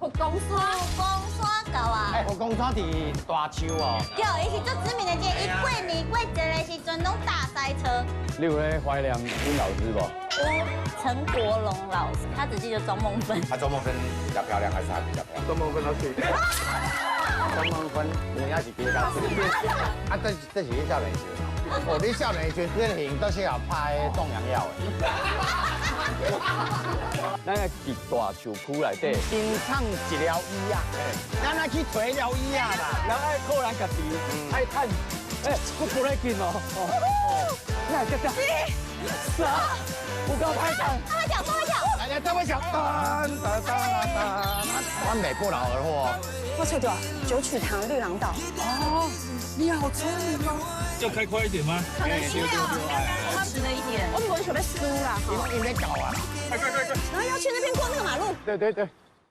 佛光山高啊！佛光山伫大树哦。对，伊是最知名的街，伊过年过节的时阵拢大塞车。你有咧怀念林老师不？陈国龙老师，他只记得庄梦芬。他庄梦芬比较漂亮还是他比较漂亮？庄梦芬老师。庄梦芬有影是比较啊，这是你少年时。哦，你少年时这型都适合拍壮阳药的。咱个伫大树区内底，新创一条医啊，咱来去找了医啊啦，人爱靠咱家己，爱趁，我不来紧哦，来这这，啥？有够歹看，他会跳，来来，这位小，我美不劳而获。我找到九曲堂绿廊道。哦，你好聪明哦。要开快一点吗？可能需要迟了一点。我们准备输啦，你在搞啊？快！然后要去那边过那个马路。对对对。